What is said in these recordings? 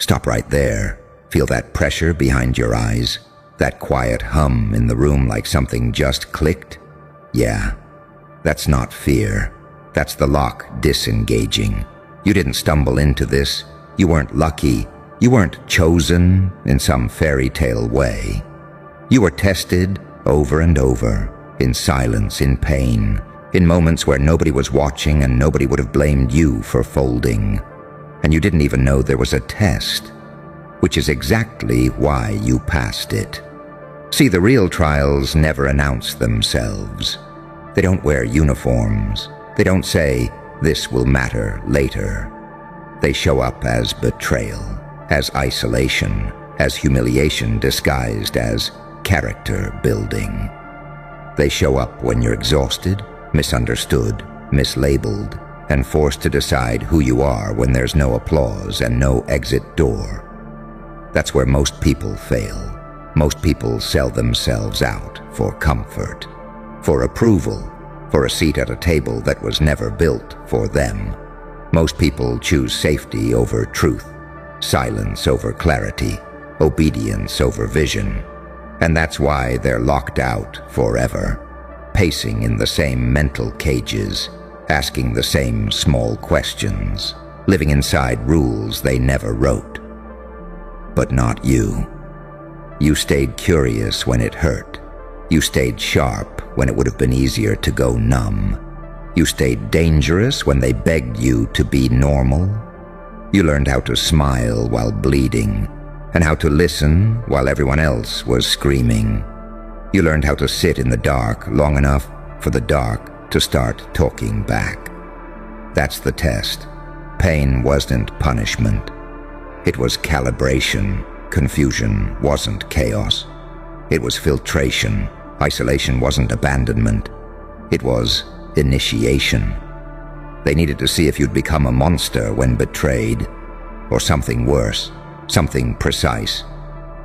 Stop right there. Feel that pressure behind your eyes? That quiet hum in the room like something just clicked? Yeah, that's not fear. That's the lock disengaging. You didn't stumble into this. You weren't lucky. You weren't chosen in some fairy tale way. You were tested over and over, in silence, in pain, in moments where nobody was watching and nobody would have blamed you for folding. And you didn't even know there was a test, which is exactly why you passed it. See, the real trials never announce themselves. They don't wear uniforms. They don't say, "This will matter later." They show up as betrayal, as isolation, as humiliation disguised as character building. They show up when you're exhausted, misunderstood, mislabeled, and forced to decide who you are when there's no applause and no exit door. That's where most people fail. Most people sell themselves out for comfort, for approval, for a seat at a table that was never built for them. Most people choose safety over truth, silence over clarity, obedience over vision. And that's why they're locked out forever, pacing in the same mental cages, asking the same small questions, living inside rules they never wrote. But not you. You stayed curious when it hurt. You stayed sharp when it would have been easier to go numb. You stayed dangerous when they begged you to be normal. You learned how to smile while bleeding, and how to listen while everyone else was screaming. You learned how to sit in the dark long enough for the dark to start talking back. That's the test. Pain wasn't punishment. It was calibration. Confusion wasn't chaos. It was filtration. Isolation wasn't abandonment. It was initiation. They needed to see if you'd become a monster when betrayed, or something worse, something precise,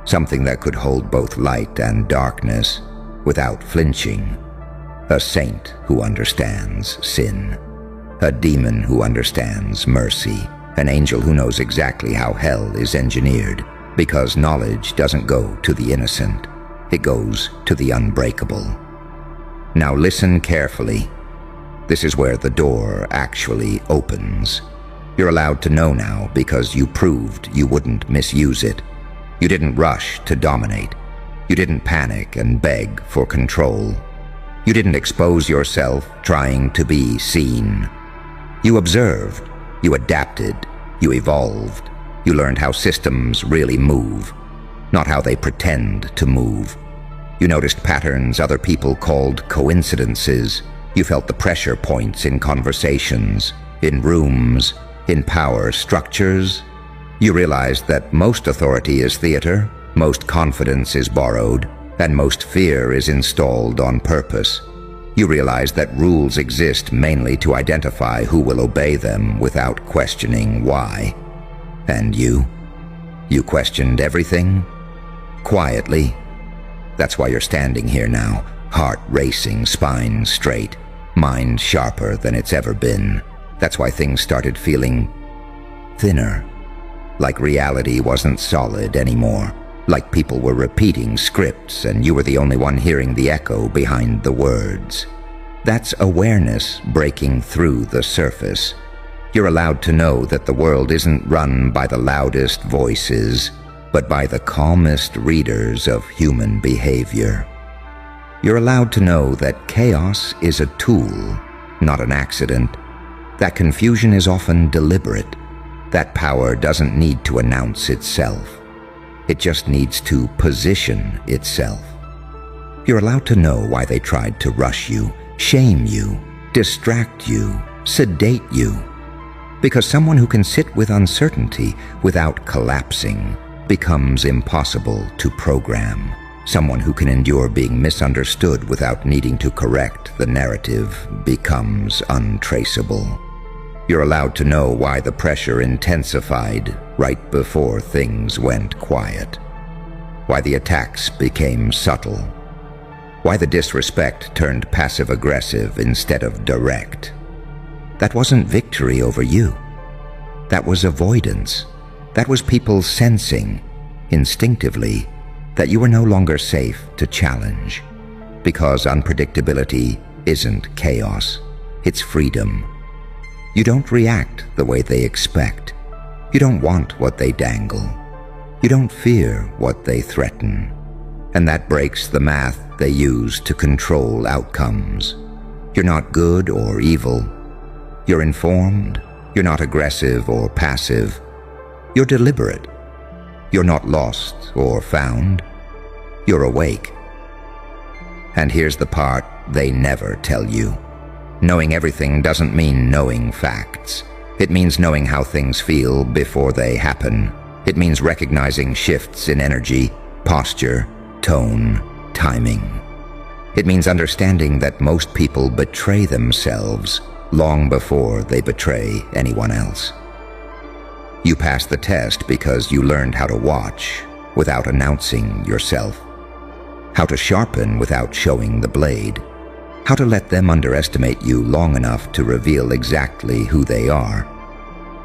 something that could hold both light and darkness without flinching. A saint who understands sin, a demon who understands mercy, an angel who knows exactly how hell is engineered, because knowledge doesn't go to the innocent, it goes to the unbreakable. Now listen carefully. This is where the door actually opens. You're allowed to know now because you proved you wouldn't misuse it. You didn't rush to dominate. You didn't panic and beg for control. You didn't expose yourself trying to be seen. You observed. You adapted. You evolved. You learned how systems really move, not how they pretend to move. You noticed patterns other people called coincidences. You felt the pressure points in conversations, in rooms, in power structures. You realized that most authority is theater, most confidence is borrowed, and most fear is installed on purpose. You realized that rules exist mainly to identify who will obey them without questioning why. And you questioned everything? Quietly. That's why you're standing here now, heart racing, spine straight, mind sharper than it's ever been. That's why things started feeling thinner, like reality wasn't solid anymore, like people were repeating scripts and you were the only one hearing the echo behind the words. That's awareness breaking through the surface. You're allowed to know that the world isn't run by the loudest voices, but by the calmest readers of human behavior. You're allowed to know that chaos is a tool, not an accident. That confusion is often deliberate. That power doesn't need to announce itself. It just needs to position itself. You're allowed to know why they tried to rush you, shame you, distract you, sedate you. Because someone who can sit with uncertainty without collapsing becomes impossible to program. Someone who can endure being misunderstood without needing to correct the narrative becomes untraceable. You're allowed to know why the pressure intensified right before things went quiet. Why the attacks became subtle. Why the disrespect turned passive-aggressive instead of direct. That wasn't victory over you. That was avoidance. That was people sensing, instinctively, that you were no longer safe to challenge. Because unpredictability isn't chaos, it's freedom. You don't react the way they expect. You don't want what they dangle. You don't fear what they threaten. And that breaks the math they use to control outcomes. You're not good or evil. You're informed. You're not aggressive or passive. You're deliberate. You're not lost or found. You're awake. And here's the part they never tell you. Knowing everything doesn't mean knowing facts. It means knowing how things feel before they happen. It means recognizing shifts in energy, posture, tone, timing. It means understanding that most people betray themselves long before they betray anyone else. You pass the test because you learned how to watch without announcing yourself, how to sharpen without showing the blade, how to let them underestimate you long enough to reveal exactly who they are.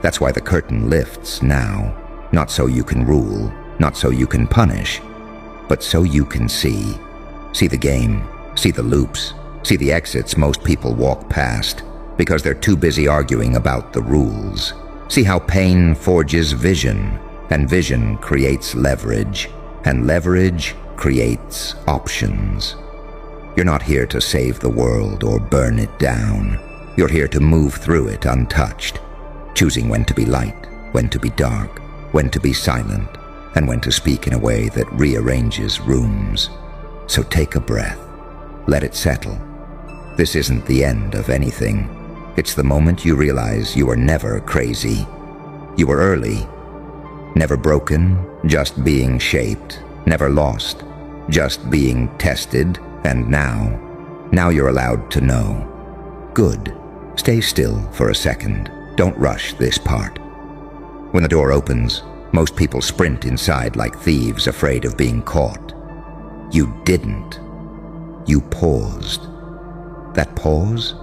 That's why the curtain lifts now, not so you can rule, not so you can punish, but so you can see. See the game, see the loops, see the exits most people walk past because they're too busy arguing about the rules. See how pain forges vision, and vision creates leverage, and leverage creates options. You're not here to save the world or burn it down. You're here to move through it untouched, choosing when to be light, when to be dark, when to be silent, and when to speak in a way that rearranges rooms. So take a breath. Let it settle. This isn't the end of anything. It's the moment you realize you were never crazy. You were early. Never broken, just being shaped. Never lost, just being tested. And now you're allowed to know. Good. Stay still for a second. Don't rush this part. When the door opens, most people sprint inside like thieves afraid of being caught. You didn't. You paused. That pause?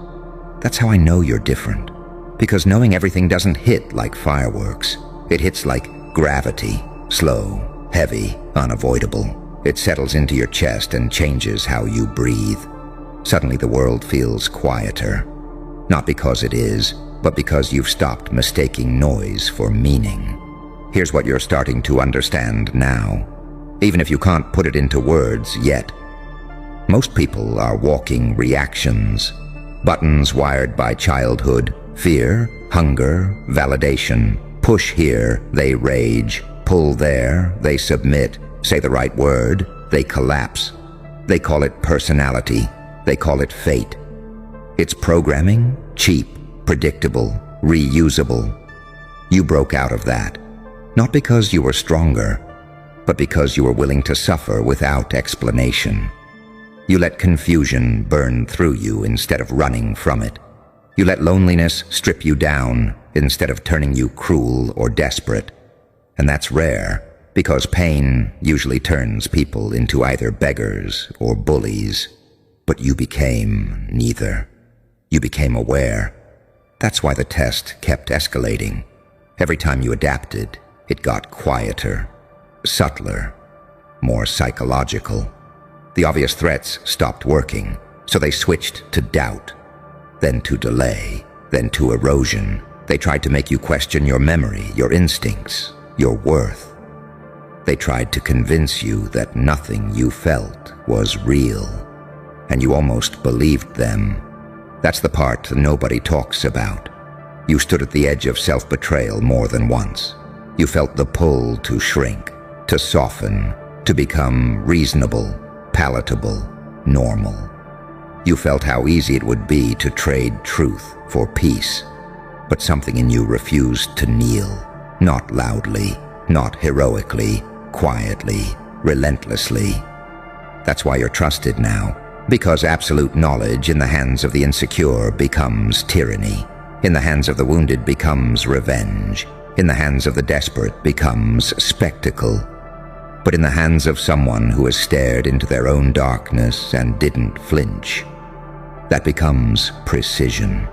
That's how I know you're different. Because knowing everything doesn't hit like fireworks. It hits like gravity. Slow, heavy, unavoidable. It settles into your chest and changes how you breathe. Suddenly the world feels quieter. Not because it is, but because you've stopped mistaking noise for meaning. Here's what you're starting to understand now, even if you can't put it into words yet. Most people are walking reactions, buttons wired by childhood, fear, hunger, validation. Push here, they rage. Pull there, they submit. Say the right word, they collapse. They call it personality. They call it fate. It's programming, cheap, predictable, reusable. You broke out of that, not because you were stronger, but because you were willing to suffer without explanation. You let confusion burn through you instead of running from it. You let loneliness strip you down instead of turning you cruel or desperate. And that's rare, because pain usually turns people into either beggars or bullies. But you became neither. You became aware. That's why the test kept escalating. Every time you adapted, it got quieter, subtler, more psychological. The obvious threats stopped working, so they switched to doubt, then to delay, then to erosion. They tried to make you question your memory, your instincts, your worth. They tried to convince you that nothing you felt was real, and you almost believed them. That's the part nobody talks about. You stood at the edge of self-betrayal more than once. You felt the pull to shrink, to soften, to become reasonable, palatable, normal. You felt how easy it would be to trade truth for peace, but something in you refused to kneel, not loudly, not heroically, quietly, relentlessly. That's why you're trusted now, because absolute knowledge in the hands of the insecure becomes tyranny, in the hands of the wounded becomes revenge, in the hands of the desperate becomes spectacle. But in the hands of someone who has stared into their own darkness and didn't flinch, that becomes precision.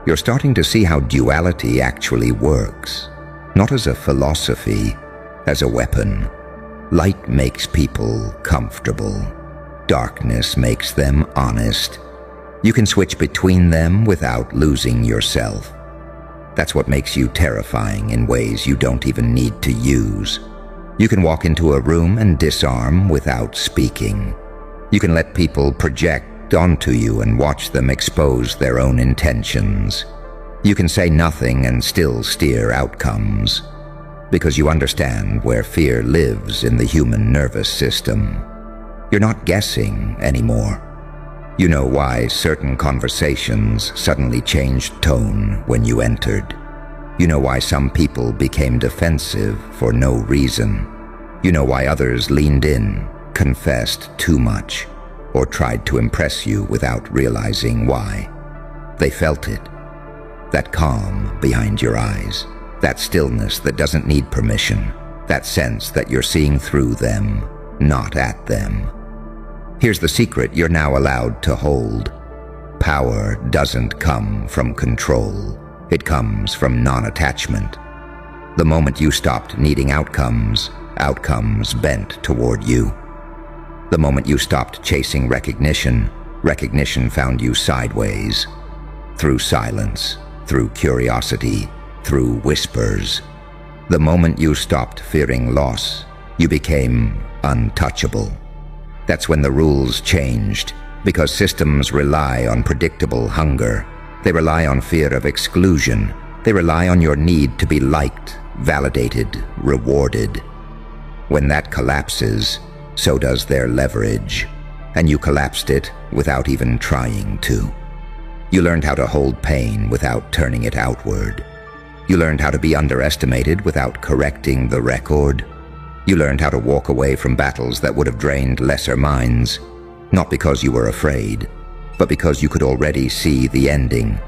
You're starting to see how duality actually works. not as a philosophy, as a weapon. Light makes people comfortable. Darkness makes them honest. You can switch between them without losing yourself. That's what makes you terrifying in ways you don't even need to use. You can walk into a room and disarm without speaking. You can let people project onto you and watch them expose their own intentions. You can say nothing and still steer outcomes, because you understand where fear lives in the human nervous system. You're not guessing anymore. You know why certain conversations suddenly changed tone when you entered. You know why some people became defensive for no reason. You know why others leaned in, confessed too much, or tried to impress you without realizing why. They felt it. That calm behind your eyes. That stillness that doesn't need permission. That sense that you're seeing through them, not at them. Here's the secret you're now allowed to hold. Power doesn't come from control. It comes from non-attachment. The moment you stopped needing outcomes, outcomes bent toward you. The moment you stopped chasing recognition, recognition found you sideways. Through silence, through curiosity, through whispers. The moment you stopped fearing loss, you became untouchable. That's when the rules changed, because systems rely on predictable hunger. They rely on fear of exclusion. They rely on your need to be liked, validated, rewarded. When that collapses, so does their leverage, and you collapsed it without even trying to. You learned how to hold pain without turning it outward. You learned how to be underestimated without correcting the record. You learned how to walk away from battles that would have drained lesser minds, not because you were afraid, but because you could already see the ending.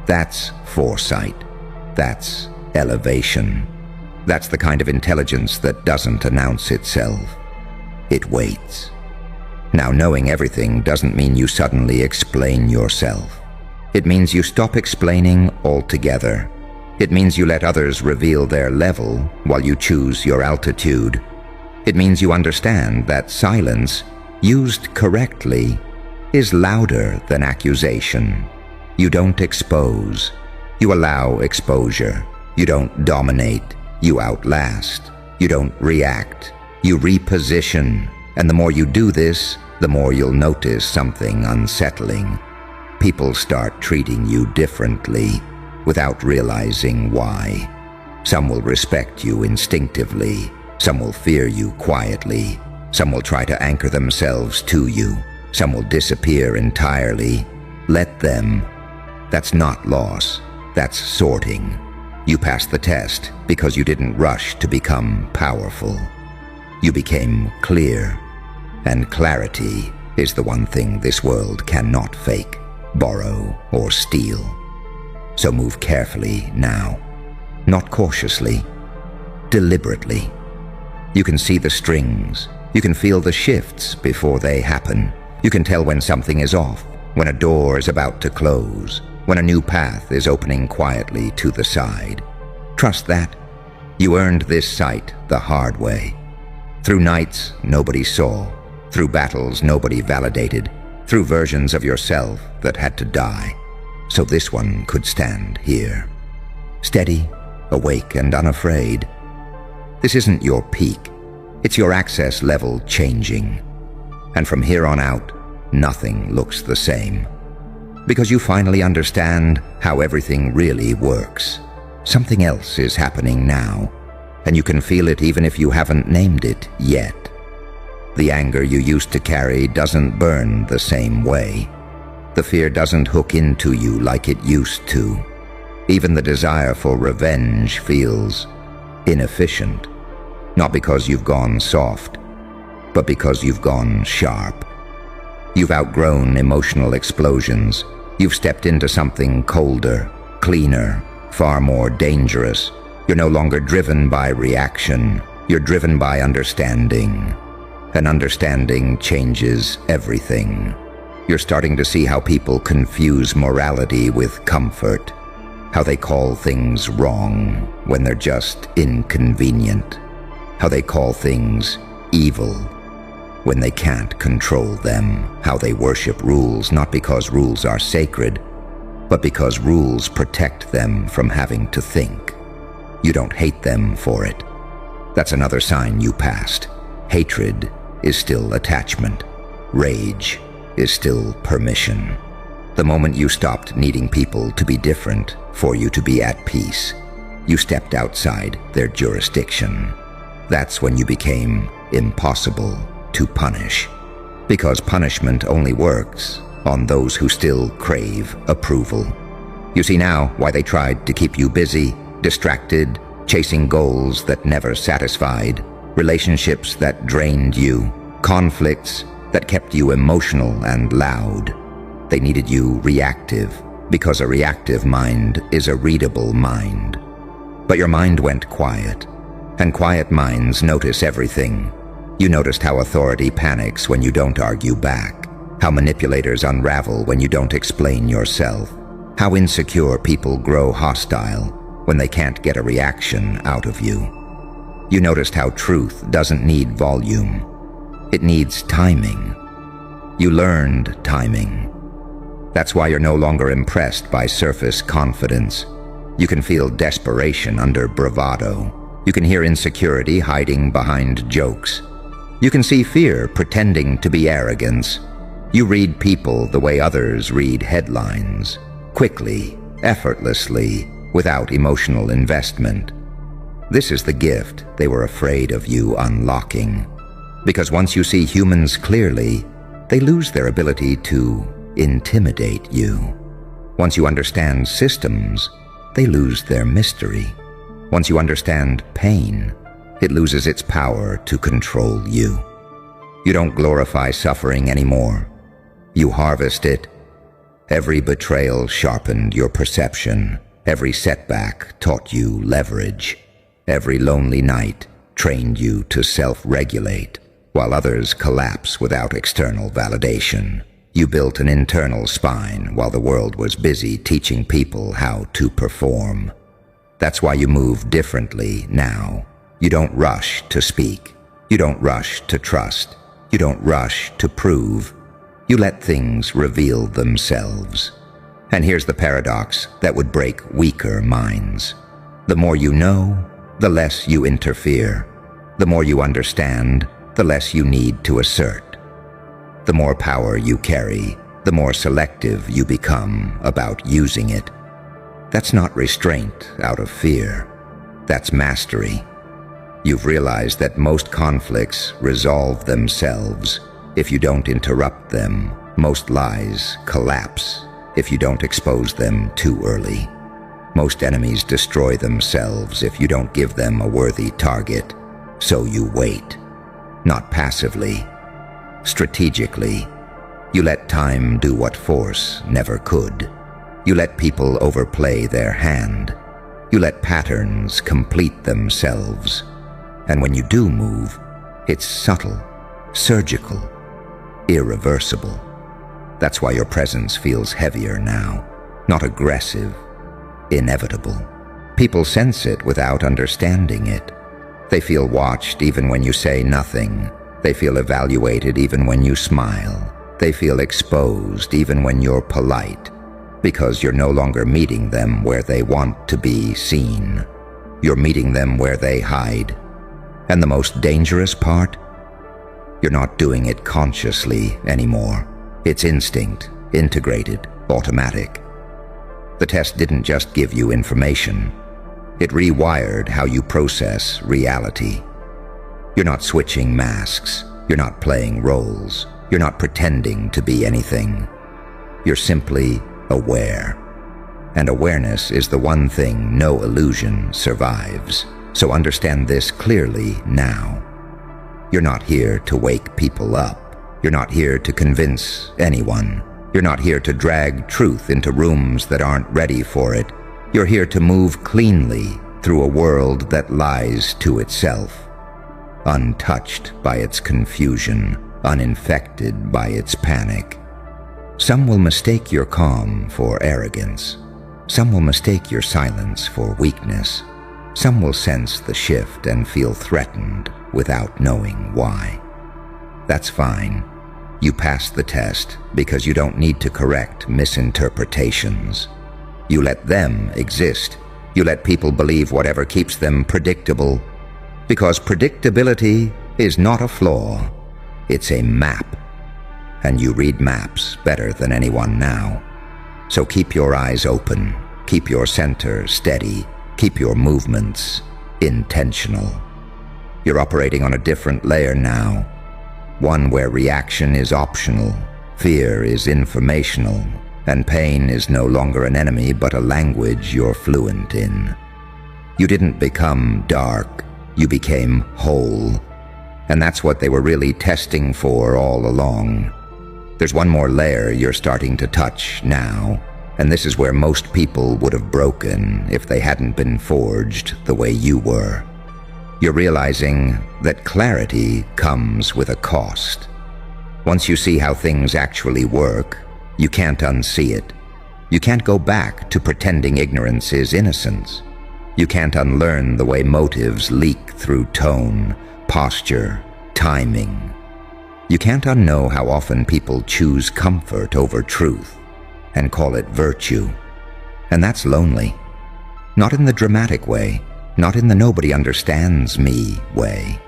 That's foresight. That's elevation. That's the kind of intelligence that doesn't announce itself. It waits. Now, knowing everything doesn't mean you suddenly explain yourself. It means you stop explaining altogether. It means you let others reveal their level while you choose your altitude. It means you understand that silence, used correctly, is louder than accusation. You don't expose. You allow exposure. You don't dominate. You outlast. You don't react. You reposition. And the more you do this, the more you'll notice something unsettling. People start treating you differently without realizing why. Some will respect you instinctively. Some will fear you quietly. Some will try to anchor themselves to you. Some will disappear entirely. Let them. That's not loss. That's sorting. You passed the test because you didn't rush to become powerful. You became clear. And clarity is the one thing this world cannot fake, borrow, or steal. So move carefully now. Not cautiously. Deliberately. You can see the strings. You can feel the shifts before they happen. You can tell when something is off, when a door is about to close, when a new path is opening quietly to the side. Trust that. You earned this sight the hard way. Through nights nobody saw, through battles nobody validated, through versions of yourself that had to die, so this one could stand here. Steady, awake, and unafraid. This isn't your peak. It's your access level changing. And from here on out, nothing looks the same. Because you finally understand how everything really works. Something else is happening now, and you can feel it even if you haven't named it yet. The anger you used to carry doesn't burn the same way. The fear doesn't hook into you like it used to. Even the desire for revenge feels inefficient. Not because you've gone soft, but because you've gone sharp. You've outgrown emotional explosions. You've stepped into something colder, cleaner, far more dangerous. You're no longer driven by reaction. You're driven by understanding. And understanding changes everything. You're starting to see how people confuse morality with comfort. How they call things wrong when they're just inconvenient. How they call things evil when they can't control them. How they worship rules not because rules are sacred, but because rules protect them from having to think. You don't hate them for it. That's another sign you passed. Hatred is still attachment. Rage is still permission. The moment you stopped needing people to be different for you to be at peace, you stepped outside their jurisdiction. That's when you became impossible to punish. Because punishment only works on those who still crave approval. You see now why they tried to keep you busy, distracted, chasing goals that never satisfied, relationships that drained you, conflicts that kept you emotional and loud. They needed you reactive, because a reactive mind is a readable mind. But your mind went quiet, and quiet minds notice everything. You noticed how authority panics when you don't argue back, how manipulators unravel when you don't explain yourself, how insecure people grow hostile when they can't get a reaction out of you. You noticed how truth doesn't need volume. It needs timing. You learned timing. That's why you're no longer impressed by surface confidence. You can feel desperation under bravado. You can hear insecurity hiding behind jokes. You can see fear pretending to be arrogance. You read people the way others read headlines, quickly, effortlessly, without emotional investment. This is the gift they were afraid of you unlocking. Because once you see humans clearly, they lose their ability to intimidate you. Once you understand systems, they lose their mystery. Once you understand pain, it loses its power to control you. You don't glorify suffering anymore. You harvest it. Every betrayal sharpened your perception. Every setback taught you leverage. Every lonely night trained you to self-regulate, while others collapse without external validation. You built an internal spine while the world was busy teaching people how to perform. That's why you move differently now. You don't rush to speak. You don't rush to trust. You don't rush to prove. You let things reveal themselves. And here's the paradox that would break weaker minds. The more you know, the less you interfere. The more you understand, the less you need to assert. The more power you carry, the more selective you become about using it. That's not restraint out of fear. That's mastery. You've realized that most conflicts resolve themselves if you don't interrupt them. Most lies collapse if you don't expose them too early. Most enemies destroy themselves if you don't give them a worthy target. So you wait, not passively, strategically. You let time do what force never could. You let people overplay their hand. You let patterns complete themselves. And when you do move, it's subtle, surgical, irreversible. That's why your presence feels heavier now, not aggressive, inevitable. People sense it without understanding it. They feel watched even when you say nothing. They feel evaluated even when you smile. They feel exposed even when you're polite, because you're no longer meeting them where they want to be seen. You're meeting them where they hide. And the most dangerous part? You're not doing it consciously anymore. It's instinct, integrated, automatic. The test didn't just give you information. It rewired how you process reality. You're not switching masks. You're not playing roles. You're not pretending to be anything. You're simply aware. And awareness is the one thing no illusion survives. So understand this clearly now. You're not here to wake people up. You're not here to convince anyone. You're not here to drag truth into rooms that aren't ready for it. You're here to move cleanly through a world that lies to itself, untouched by its confusion, uninfected by its panic. Some will mistake your calm for arrogance. Some will mistake your silence for weakness. Some will sense the shift and feel threatened without knowing why. That's fine. You passed the test because you don't need to correct misinterpretations. You let them exist. You let people believe whatever keeps them predictable. Because predictability is not a flaw, it's a map. And you read maps better than anyone now. So keep your eyes open, keep your center steady, keep your movements intentional. You're operating on a different layer now, one where reaction is optional, fear is informational, and pain is no longer an enemy but a language you're fluent in. You didn't become dark, you became whole. And that's what they were really testing for all along. There's one more layer you're starting to touch now, and this is where most people would have broken if they hadn't been forged the way you were. You're realizing that clarity comes with a cost. Once you see how things actually work, you can't unsee it. You can't go back to pretending ignorance is innocence. You can't unlearn the way motives leak through tone, posture, timing. You can't unknow how often people choose comfort over truth and call it virtue. And that's lonely. Not in the dramatic way, not in the nobody understands me way.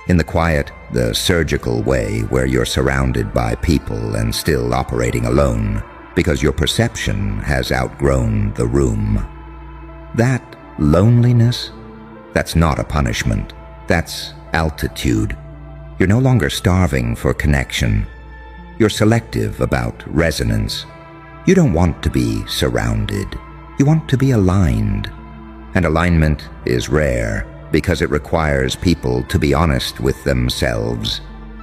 In the quiet, the surgical way where you're surrounded by people and still operating alone because your perception has outgrown the room. That loneliness, that's not a punishment. That's altitude. You're no longer starving for connection. You're selective about resonance. You don't want to be surrounded. You want to be aligned. And alignment is rare because it requires people to be honest with themselves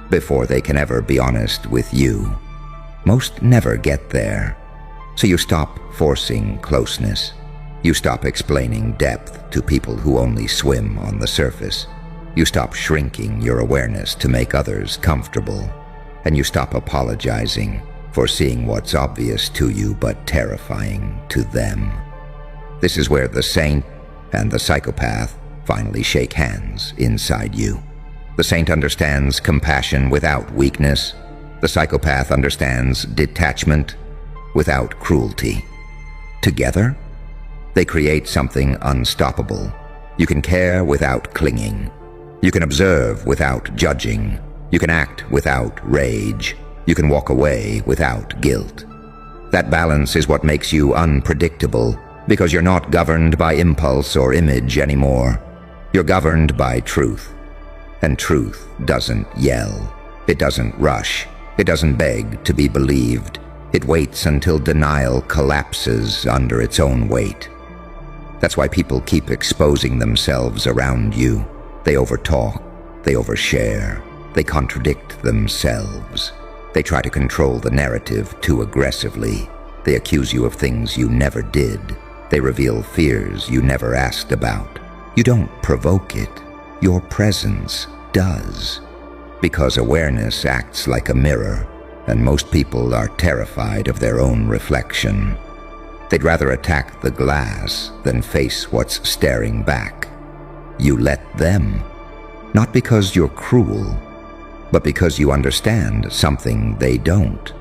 before they can ever be honest with you. Most never get there. So you stop forcing closeness. You stop explaining depth to people who only swim on the surface. You stop shrinking your awareness to make others comfortable. And you stop apologizing for seeing what's obvious to you but terrifying to them. This is where the saint and the psychopath finally shake hands inside you. The saint understands compassion without weakness. The psychopath understands detachment without cruelty. Together, they create something unstoppable. You can care without clinging. You can observe without judging. You can act without rage. You can walk away without guilt. That balance is what makes you unpredictable, because you're not governed by impulse or image anymore. You're governed by truth. And truth doesn't yell. It doesn't rush. It doesn't beg to be believed. It waits until denial collapses under its own weight. That's why people keep exposing themselves around you. They overtalk. They overshare. They contradict themselves. They try to control the narrative too aggressively. They accuse you of things you never did. They reveal fears you never asked about. You don't provoke it. Your presence does. Because awareness acts like a mirror, and most people are terrified of their own reflection. They'd rather attack the glass than face what's staring back. You let them. Not because you're cruel, but because you understand something they don't.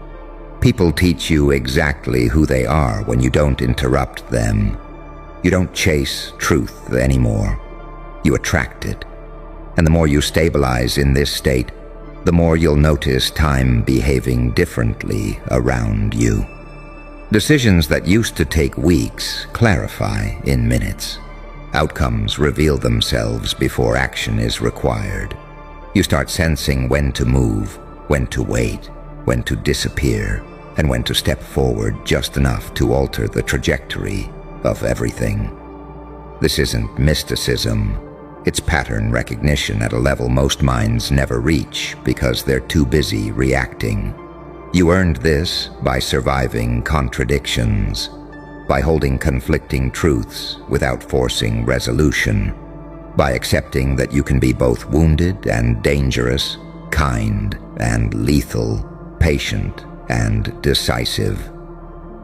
People teach you exactly who they are when you don't interrupt them. You don't chase truth anymore. You attract it. And the more you stabilize in this state, the more you'll notice time behaving differently around you. Decisions that used to take weeks clarify in minutes. Outcomes reveal themselves before action is required. You start sensing when to move, when to wait, when to disappear, and when to step forward just enough to alter the trajectory of everything. This isn't mysticism. It's pattern recognition at a level most minds never reach because they're too busy reacting. You earned this by surviving contradictions, by holding conflicting truths without forcing resolution, by accepting that you can be both wounded and dangerous, kind and lethal, patient and decisive.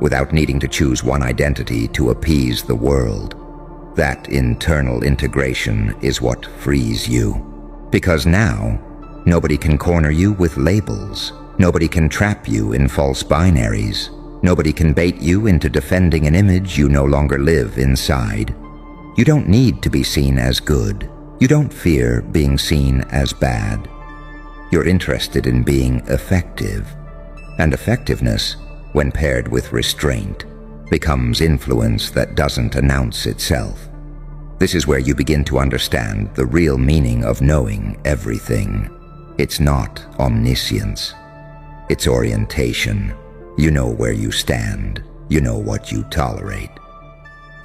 without needing to choose one identity to appease the world. That internal integration is what frees you. Because now, nobody can corner you with labels. Nobody can trap you in false binaries. Nobody can bait you into defending an image you no longer live inside. You don't need to be seen as good. You don't fear being seen as bad. You're interested in being effective. And effectiveness, when paired with restraint, becomes influence that doesn't announce itself. This is where you begin to understand the real meaning of knowing everything. It's not omniscience. It's orientation. You know where you stand. You know what you tolerate.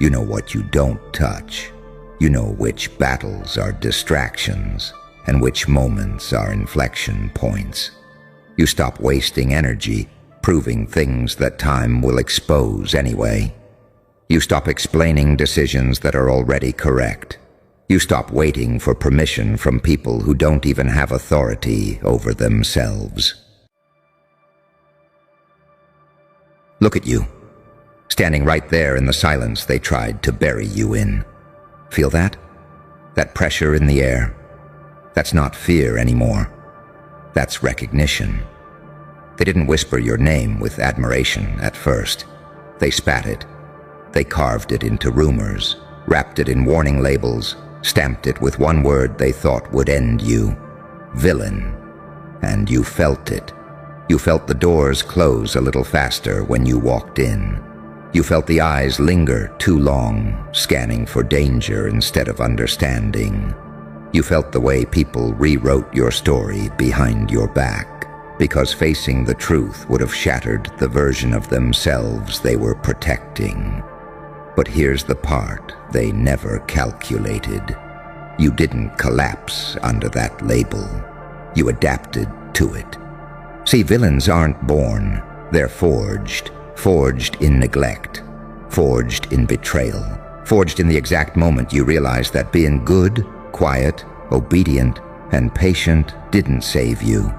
You know what you don't touch. You know which battles are distractions and which moments are inflection points. You stop wasting energy proving things that time will expose anyway. You stop explaining decisions that are already correct. You stop waiting for permission from people who don't even have authority over themselves. Look at you, standing right there in the silence they tried to bury you in. Feel that? That pressure in the air? That's not fear anymore. That's recognition. They didn't whisper your name with admiration at first. They spat it. They carved it into rumors, wrapped it in warning labels, stamped it with one word they thought would end you. Villain. And you felt it. You felt the doors close a little faster when you walked in. You felt the eyes linger too long, scanning for danger instead of understanding. You felt the way people rewrote your story behind your back, because facing the truth would have shattered the version of themselves they were protecting. But here's the part they never calculated. You didn't collapse under that label. You adapted to it. See, villains aren't born. They're forged. Forged in neglect. Forged in betrayal. Forged in the exact moment you realize that being good, quiet, obedient, and patient didn't save you.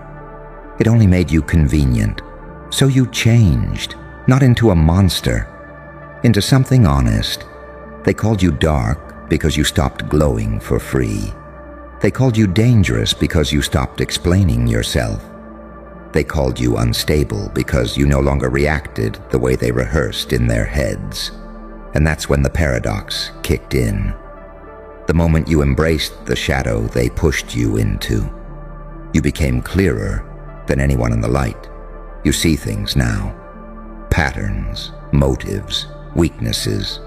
It only made you convenient. So you changed, not into a monster, into something honest. They called you dark because you stopped glowing for free. They called you dangerous because you stopped explaining yourself. They called you unstable because you no longer reacted the way they rehearsed in their heads. And that's when the paradox kicked in. The moment you embraced the shadow they pushed you into, you became clearer than anyone in the light. You see things now. Patterns, motives, weaknesses.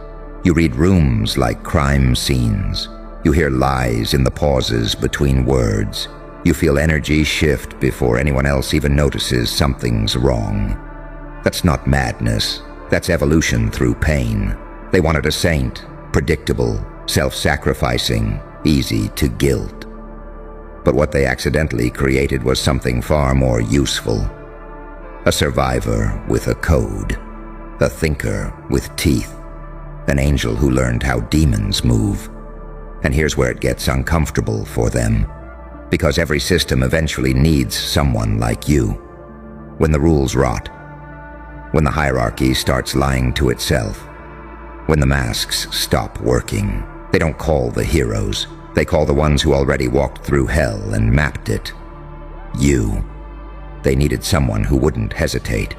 You read rooms like crime scenes. You hear lies in the pauses between words. You feel energy shift before anyone else even notices something's wrong. That's not madness. That's evolution through pain. They wanted a saint, predictable, self-sacrificing, easy to guilt. But what they accidentally created was something far more useful. A survivor with a code. A thinker with teeth. An angel who learned how demons move. And here's where it gets uncomfortable for them. Because every system eventually needs someone like you. When the rules rot. When the hierarchy starts lying to itself. When the masks stop working. They don't call the heroes. They call the ones who already walked through hell and mapped it. You. They needed someone who wouldn't hesitate.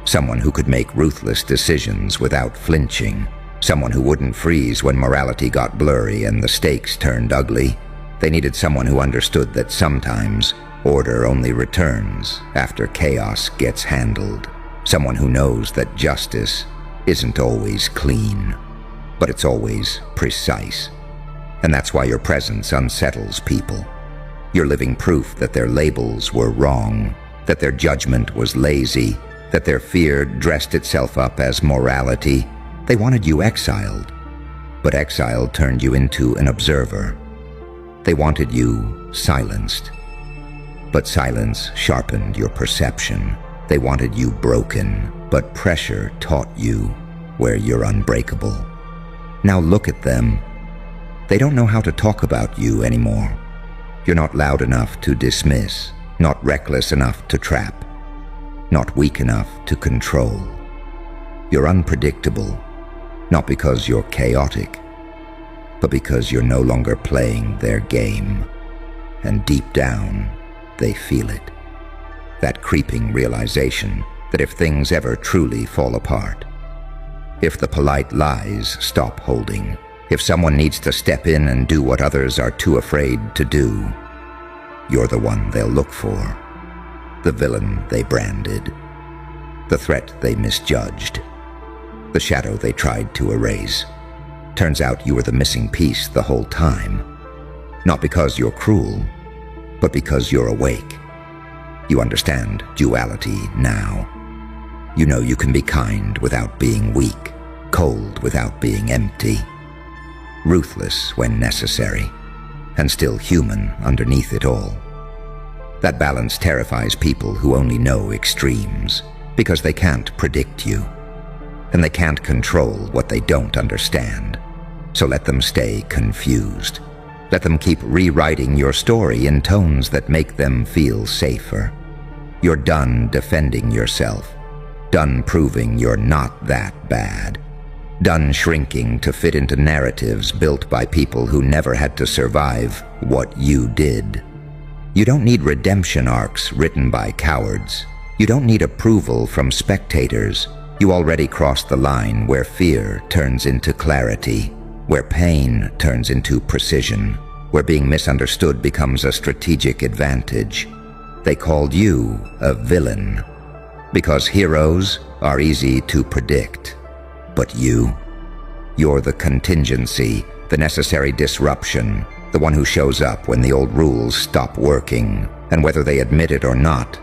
Someone who could make ruthless decisions without flinching. Someone who wouldn't freeze when morality got blurry and the stakes turned ugly. They needed someone who understood that sometimes order only returns after chaos gets handled. Someone who knows that justice isn't always clean, but it's always precise. And that's why your presence unsettles people. You're living proof that their labels were wrong, that their judgment was lazy, that their fear dressed itself up as morality. They wanted you exiled, but exile turned you into an observer. They wanted you silenced, but silence sharpened your perception. They wanted you broken, but pressure taught you where you're unbreakable. Now look at them. They don't know how to talk about you anymore. You're not loud enough to dismiss, not reckless enough to trap, not weak enough to control. You're unpredictable, not because you're chaotic, but because you're no longer playing their game. And deep down, they feel it. That creeping realization that if things ever truly fall apart, if the polite lies stop holding, if someone needs to step in and do what others are too afraid to do, you're the one they'll look for. The villain they branded. The threat they misjudged. The shadow they tried to erase. Turns out you were the missing piece the whole time. Not because you're cruel, but because you're awake. You understand duality now. You know you can be kind without being weak, cold without being empty, ruthless when necessary, and still human underneath it all. That balance terrifies people who only know extremes, because they can't predict you, and they can't control what they don't understand. So let them stay confused. Let them keep rewriting your story in tones that make them feel safer. You're done defending yourself. Done proving you're not that bad. Done shrinking to fit into narratives built by people who never had to survive what you did. You don't need redemption arcs written by cowards. You don't need approval from spectators. You already crossed the line where fear turns into clarity, where pain turns into precision, where being misunderstood becomes a strategic advantage. They called you a villain, because heroes are easy to predict. But you're the contingency, the necessary disruption, the one who shows up when the old rules stop working, and whether they admit it or not.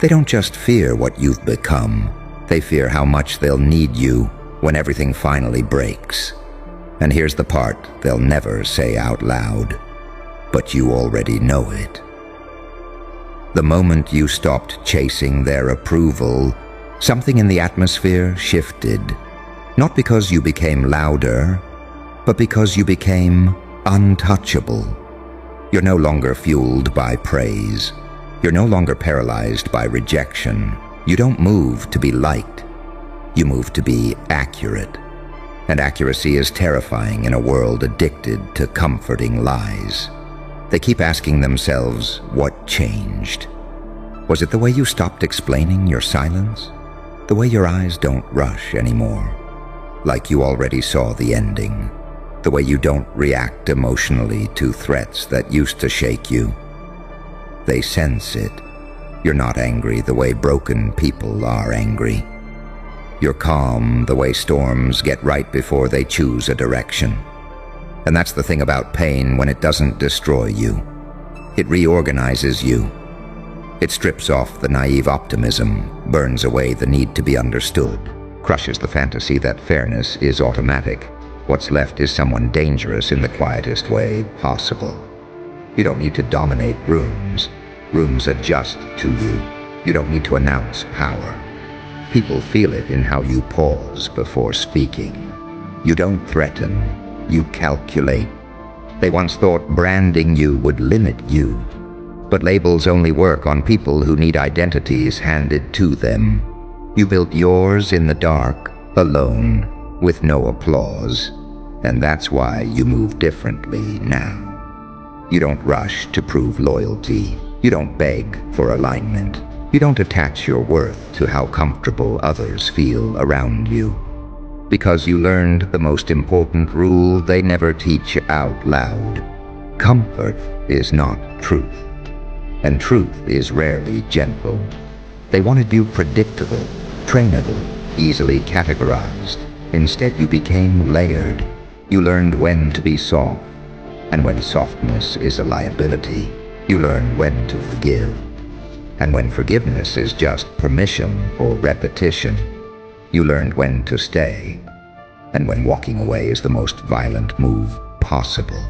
They don't just fear what you've become, they fear how much they'll need you when everything finally breaks. And here's the part they'll never say out loud, but you already know it. The moment you stopped chasing their approval, something in the atmosphere shifted. Not because you became louder, but because you became untouchable. You're no longer fueled by praise. You're no longer paralyzed by rejection. You don't move to be liked. You move to be accurate. And accuracy is terrifying in a world addicted to comforting lies. They keep asking themselves, what changed? Was it the way you stopped explaining your silence? The way your eyes don't rush anymore, like you already saw the ending? The way you don't react emotionally to threats that used to shake you? They sense it. You're not angry the way broken people are angry. You're calm the way storms get right before they choose a direction. And that's the thing about pain when it doesn't destroy you. It reorganizes you. It strips off the naive optimism, burns away the need to be understood, crushes the fantasy that fairness is automatic. What's left is someone dangerous in the quietest way possible. You don't need to dominate rooms. Rooms adjust to you. You don't need to announce power. People feel it in how you pause before speaking. You don't threaten. You calculate. They once thought branding you would limit you. But labels only work on people who need identities handed to them. You built yours in the dark, alone, with no applause. And that's why you move differently now. You don't rush to prove loyalty. You don't beg for alignment. You don't attach your worth to how comfortable others feel around you. Because you learned the most important rule they never teach out loud. Comfort is not truth. And truth is rarely gentle. They wanted you predictable, trainable, easily categorized. Instead, you became layered. You learned when to be soft, and when softness is a liability. You learned when to forgive, and when forgiveness is just permission or repetition. You learned when to stay, and when walking away is the most violent move possible.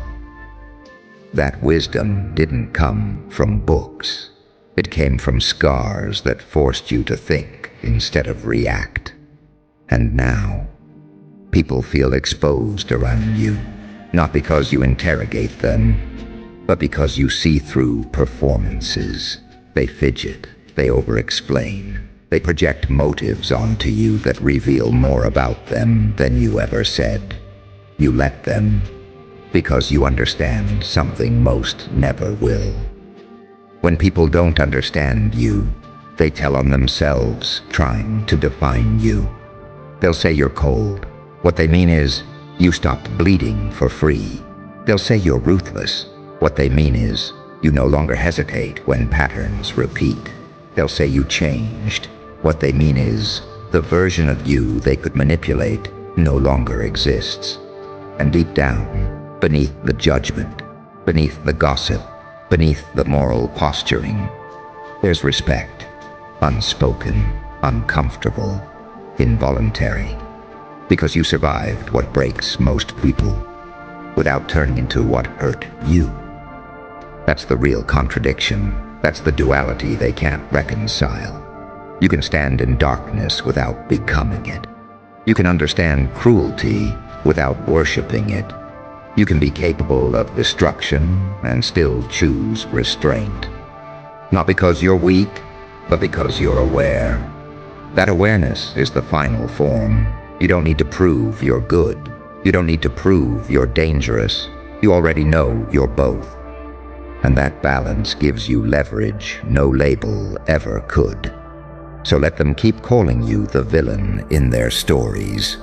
That wisdom didn't come from books. It came from scars that forced you to think instead of react. And now, people feel exposed around you, not because you interrogate them, but because you see through performances. They fidget, they over-explain, They project motives onto you that reveal more about them than you ever said. You let them because you understand something most never will. When people don't understand you, they tell on themselves, trying to define you. They'll say you're cold. What they mean is, you stopped bleeding for free. They'll say you're ruthless. What they mean is, you no longer hesitate when patterns repeat. They'll say you changed. What they mean is, the version of you they could manipulate no longer exists. And deep down, beneath the judgment, beneath the gossip, beneath the moral posturing, there's respect. Unspoken, uncomfortable, involuntary. Because you survived what breaks most people without turning into what hurt you. That's the real contradiction. That's the duality they can't reconcile. You can stand in darkness without becoming it. You can understand cruelty without worshiping it. You can be capable of destruction and still choose restraint. Not because you're weak, but because you're aware. That awareness is the final form. You don't need to prove you're good. You don't need to prove you're dangerous. You already know you're both. And that balance gives you leverage no label ever could. So let them keep calling you the villain in their stories.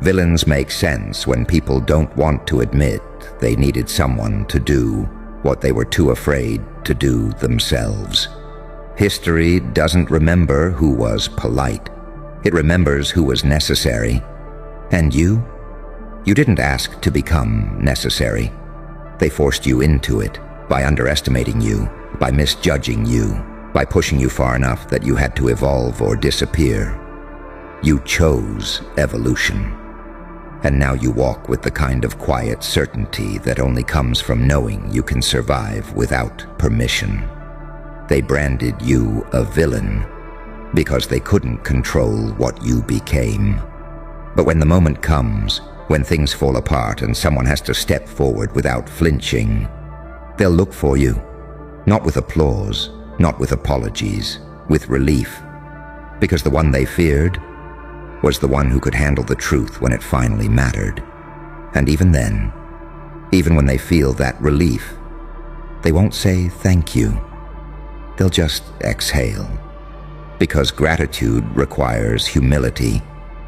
Villains make sense when people don't want to admit they needed someone to do what they were too afraid to do themselves. History doesn't remember who was polite. It remembers who was necessary. And you? You didn't ask to become necessary. They forced you into it by underestimating you, by misjudging you, by pushing you far enough that you had to evolve or disappear. You chose evolution. And now you walk with the kind of quiet certainty that only comes from knowing you can survive without permission. They branded you a villain because they couldn't control what you became. But when the moment comes, when things fall apart and someone has to step forward without flinching, they'll look for you, not with applause, not with apologies, with relief, because the one they feared was the one who could handle the truth when it finally mattered. And even then, even when they feel that relief, they won't say thank you. They'll just exhale. Because gratitude requires humility,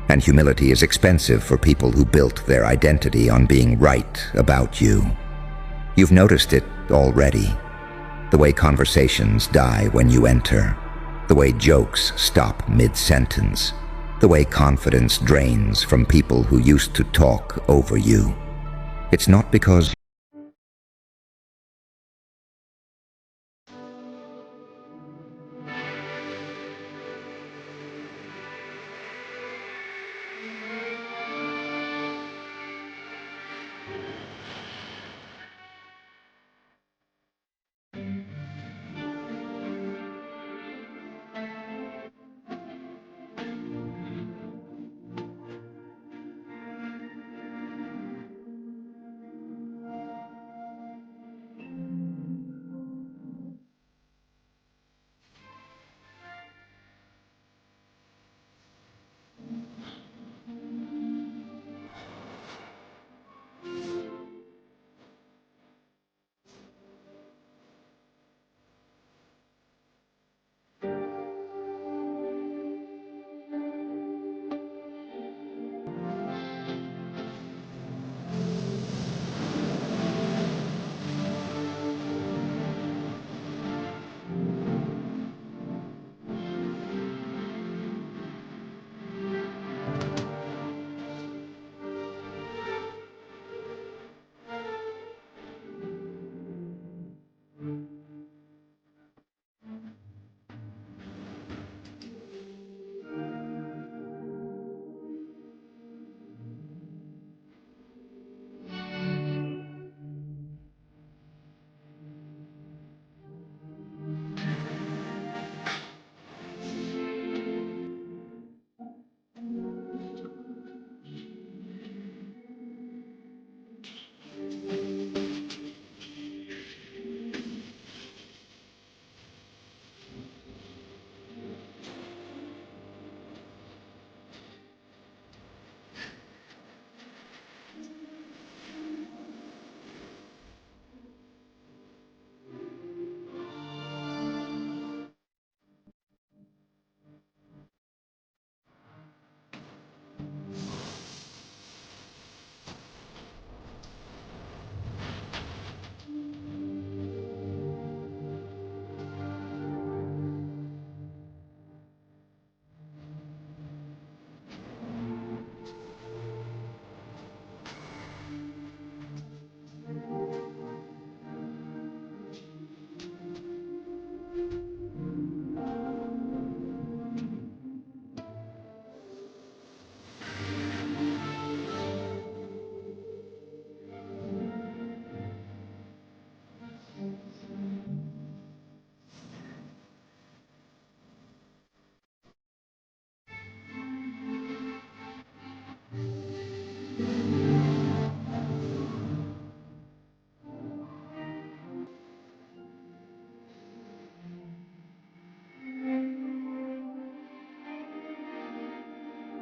and humility is expensive for people who built their identity on being right about you. You've noticed it already. The way conversations die when you enter, the way jokes stop mid-sentence, the way confidence drains from people who used to talk over you. It's not because